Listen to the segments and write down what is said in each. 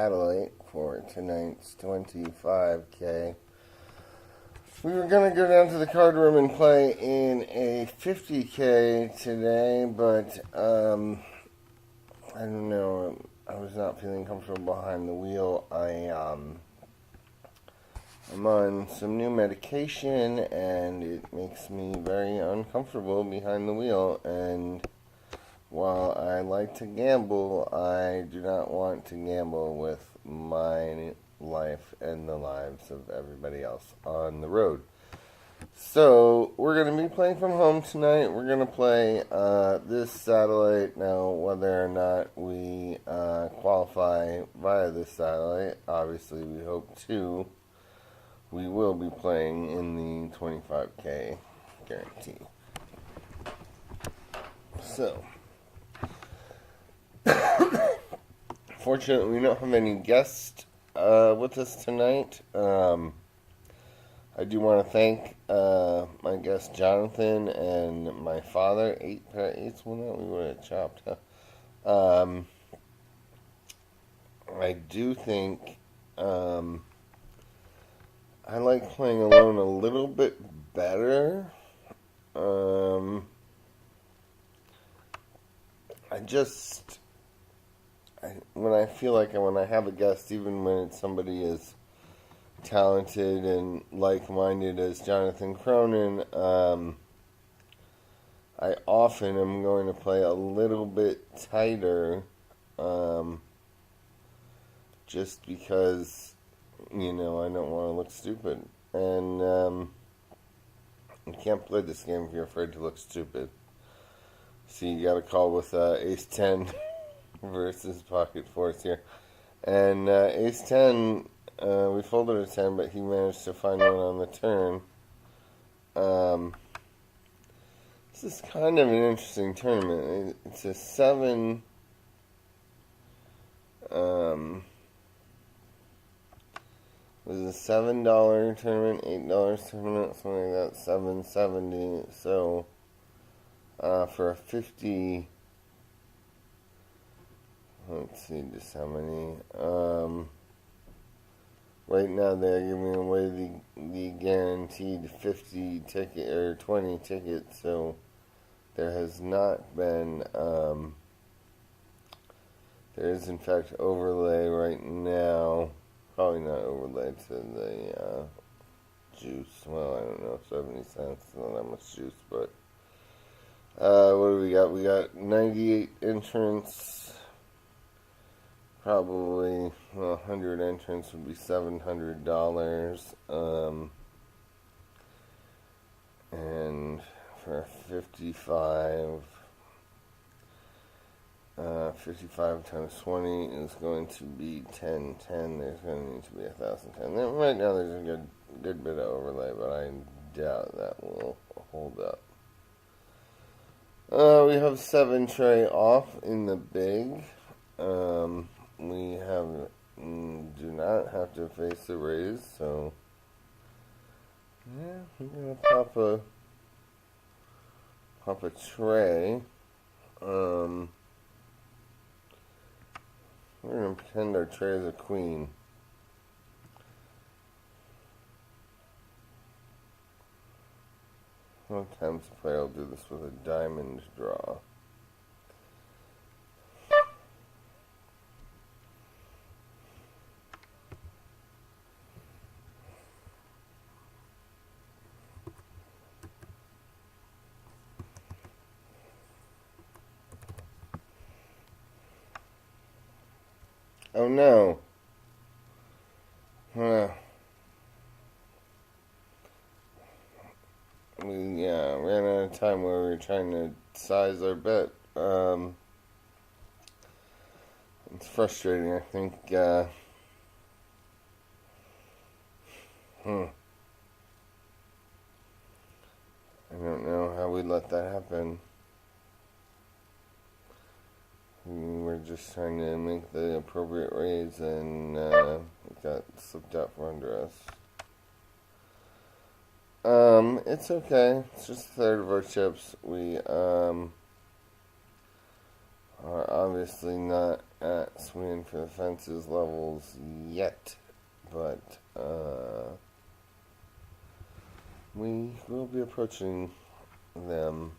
satellite for tonight's 25K. We were going to go down to the card room and play in a 50K today, but I don't know. I was not feeling comfortable behind the wheel. I'm on some new medication, and it makes me very uncomfortable behind the wheel. And while I like to gamble, I do not want to gamble with my life and the lives of everybody else on the road. So, we're going to be playing from home tonight. We're going to play this satellite. Now, whether or not we qualify via this satellite, obviously we hope to. We will be playing in the 25K guarantee. So, fortunately, we don't have any guests with us tonight. I do want to thank my guest Jonathan and my father. 8 pair of 8s, well, no, we would have chopped, huh? I do think I like playing alone a little bit better. When I feel like when I have a guest, even when it's somebody as talented and like-minded as Jonathan Cronin, I often am going to play a little bit tighter, just because, I don't want to look stupid. And you can't play this game if you're afraid to look stupid. So you got to call with Ace-10 versus Pocket Fours here. And Ace-10, we folded a 10, but he managed to find one on the turn. This is kind of an interesting tournament. It's a 7... it was a $7 tournament, $8 tournament, something like that, $7.70. So, for a 50... let's see just how many. Right now they're giving away the guaranteed 50 ticket or 20 tickets, so there has not been. There is in fact overlay right now. Probably not overlay to the juice. Well, I don't know, 70 cents. Not that much juice, but what do we got? We got 98 entrants. Probably 100 entrants would be $700. And for 55 times 20 is going to be 1010. There's going to need to be 1,010. Right now there's a good bit of overlay, but I doubt that will hold up. We have 7 tray off in the big. We do not have to face the raise, so yeah, we're gonna pop a tray. We're gonna pretend our tray is a queen. Sometimes the player will do this with a diamond draw. Oh no. We ran out of time where we were trying to size our bet. It's frustrating, I think. I don't know how we let that happen. We were just trying to make the appropriate raise, and it got slipped out from under us. It's okay. It's just a third of our chips. We are obviously not at swinging for the fences levels yet, but we will be approaching them.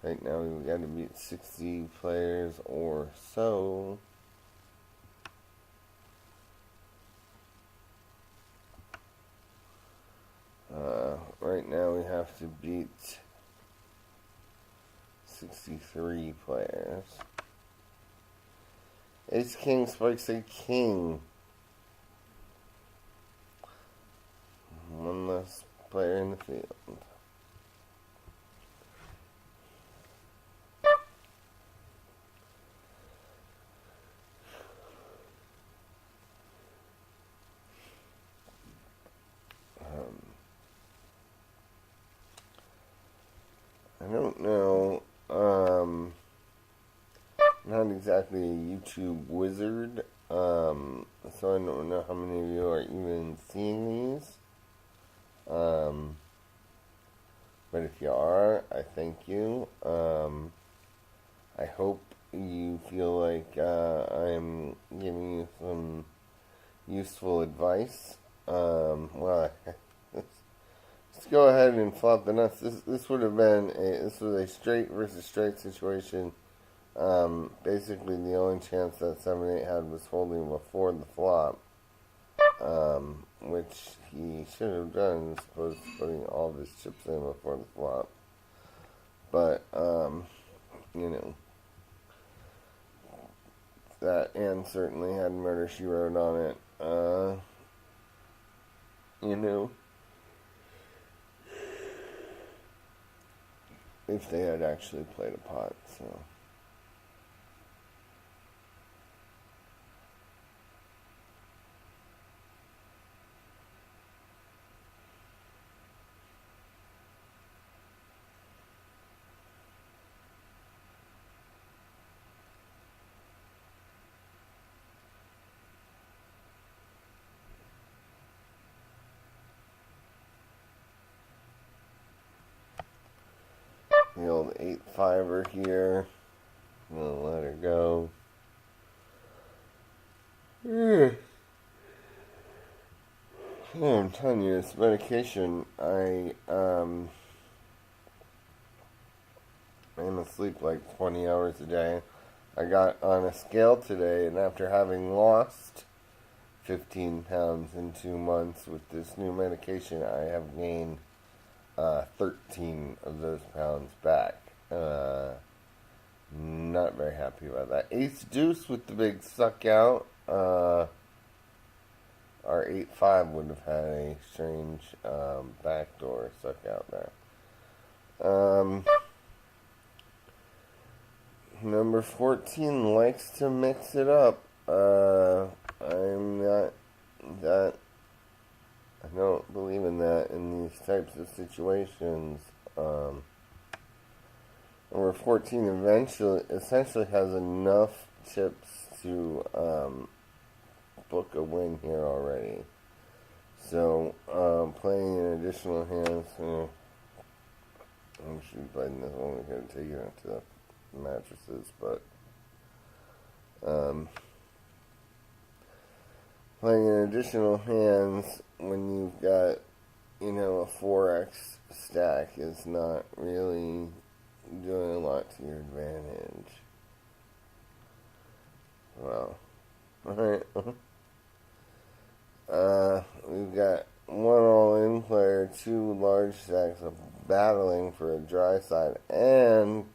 Right now we've got to beat 60 players or so. Right now we have to beat 63 players. Ace King spikes a king. One less player in the field. I don't know. Not exactly a YouTube wizard, so I don't know how many of you are even seeing these. But if you are, I thank you. I hope you feel like I'm giving you some useful advice. Well, let's go ahead and flop the nuts. This would have been this was a straight versus straight situation. Basically, the only chance that 7-8 had was folding before the flop, which he should have done, as opposed to putting all of his chips in before the flop. But, you know, that and certainly had Murder, She Wrote on it. You know, if they had actually played a pot, so. The old 8-5er here. I'm gonna let her go. Oh, I'm telling you, this medication, I'm asleep like 20 hours a day. I got on a scale today, and after having lost 15 pounds in 2 months with this new medication, I have gained 13 of those pounds back. Not very happy about that. Ace Deuce with the big suck out. Our 8-5 would have had a strange backdoor suck out there. Number 14 likes to mix it up. I'm not that. I don't believe in that in these types of situations. Number 14 essentially has enough chips to book a win here already. So, playing in additional hands, I should be playing this one. We're going to take it into the mattresses, but playing in additional hands when you've got, a 4x stack is not really doing a lot to your advantage. Well, alright. We've got one all-in player, 2 large stacks of battling for a dry side, and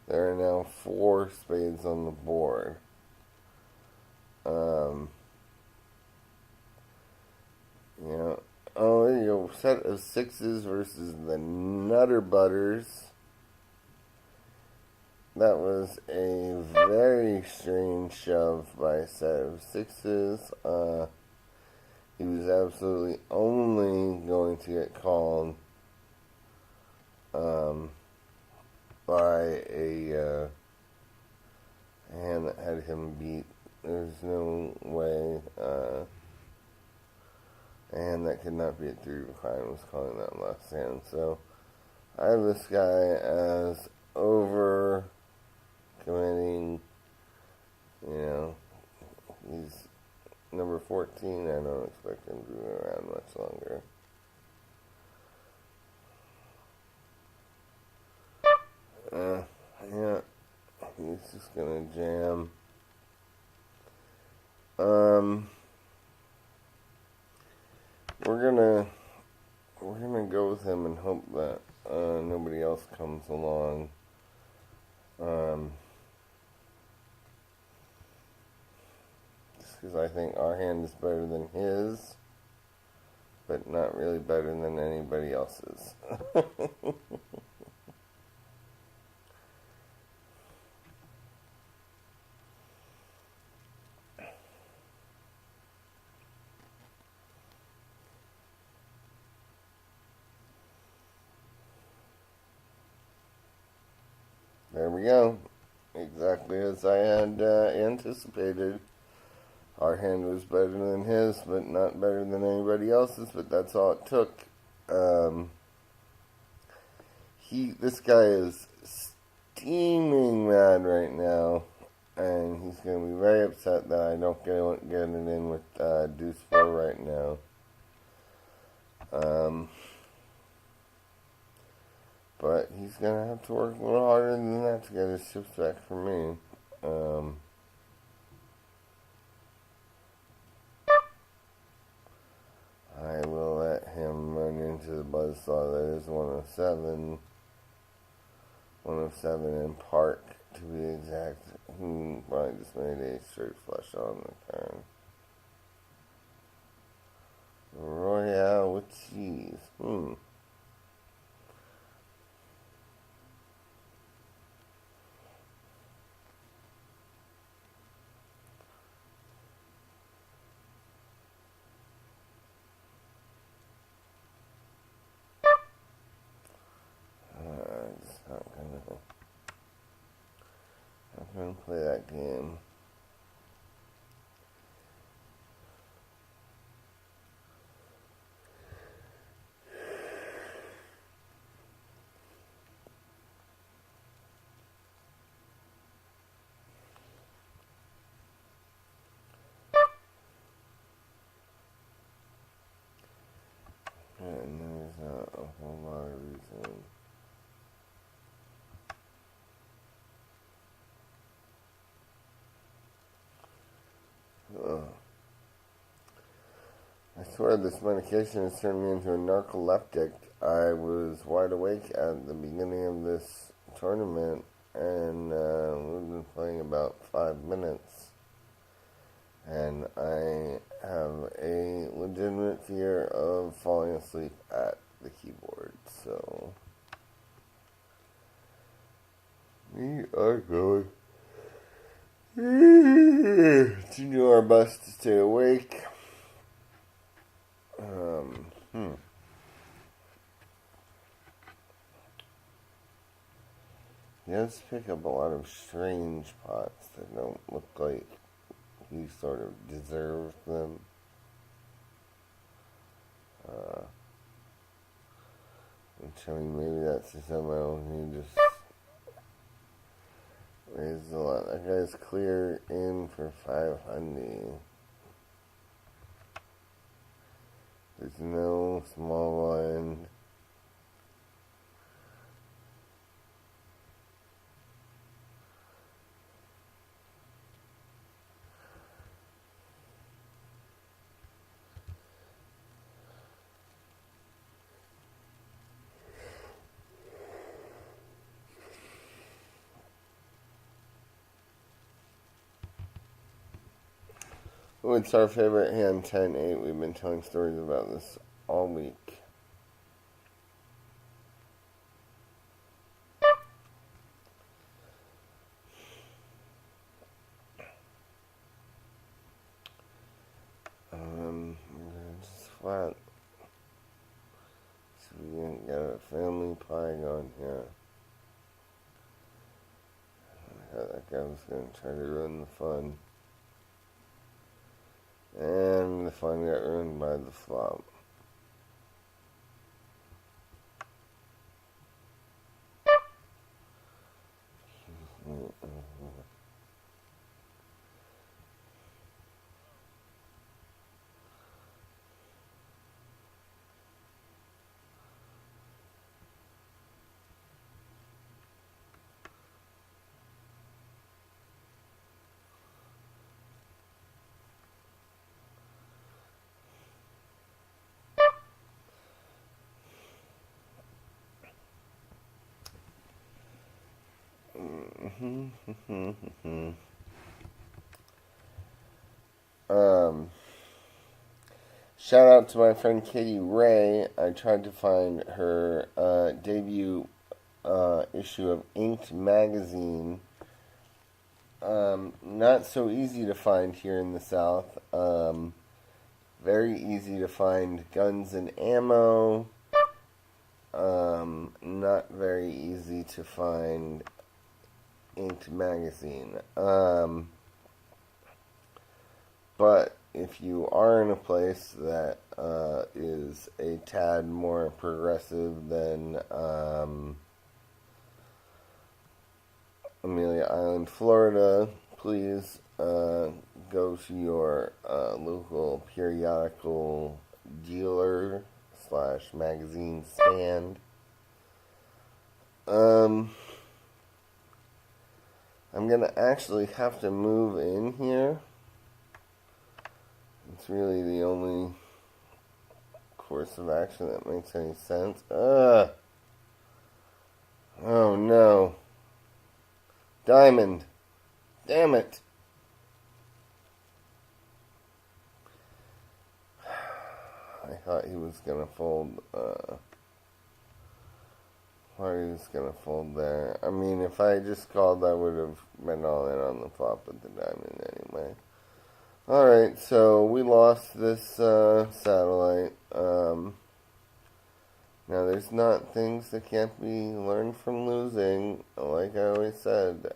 there are now 4 spades on the board. Oh, there you go. Set of 6s versus the Nutter Butters. That was a very strange shove by a set of 6s. He was absolutely only going to get called by a hand that had him beat. There's no way a hand that could not be at 3 behind was calling that last hand. So I have this guy as over committing, he's number 14. I don't expect him to be around much longer. Yeah, he's just gonna jam. We're gonna go with him and hope that nobody else comes along. Just because I think our hand is better than his, but not really better than anybody else's. There we go. Exactly as I had anticipated. Our hand was better than his, but not better than anybody else's, but that's all it took. This guy is steaming mad right now, and he's going to be very upset that I don't get it in with Deuce 4 right now. But he's going to have to work a little harder than that to get his chips back from me. I will let him run into the buzzsaw that is 107. 107 in Park, to be exact. Probably just made a straight flush on the turn. Royale with cheese. I'm gonna play that game. And there's not a whole lot of reason. I swear this medication has turned me into a narcoleptic. I was wide awake at the beginning of this tournament, and we've been playing about 5 minutes. And I have a legitimate fear of falling asleep at the keyboard, so we are going to do our best to stay awake. He does pick up a lot of strange pots that don't look like he sort of deserved them. Which, I mean, maybe that's just somehow he just raised a lot. That guy's clear in for 500. There's no small blind. It's our favorite hand, 10-8. We've been telling stories about this all week. Just flat. So we didn't get a family pie going here. I thought that guy was going to try to ruin the fun. And the fun got ruined by the flop. Shout out to my friend Katie Ray. I tried to find her debut issue of Inked magazine. Not so easy to find here in the South. Very easy to find Guns and Ammo. Not very easy to find Inked magazine. But if you are in a place that is a tad more progressive than Amelia Island, Florida, please go to your local periodical dealer / magazine stand. I'm gonna actually have to move in here. It's really the only course of action that makes any sense. Oh no. Diamond. Damn it. I thought he was gonna fold, there. I mean, if I just called, I would have been all in on the flop with the diamond anyway. Alright, so we lost this satellite. Now, there's not things that can't be learned from losing. Like I always said,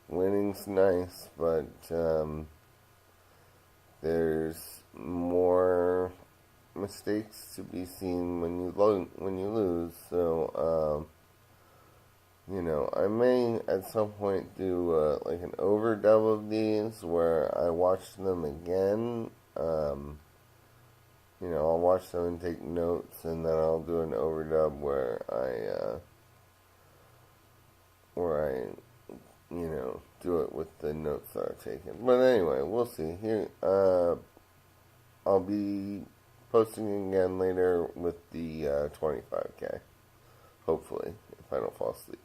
winning's nice, but there's more mistakes to be seen when you lose. So, I may at some point do like an overdub of these where I watch them again. I'll watch them and take notes, and then I'll do an overdub where I do it with the notes that are taken. But anyway, we'll see. Here, I'll be posting again later with the 25K. Hopefully, if I don't fall asleep.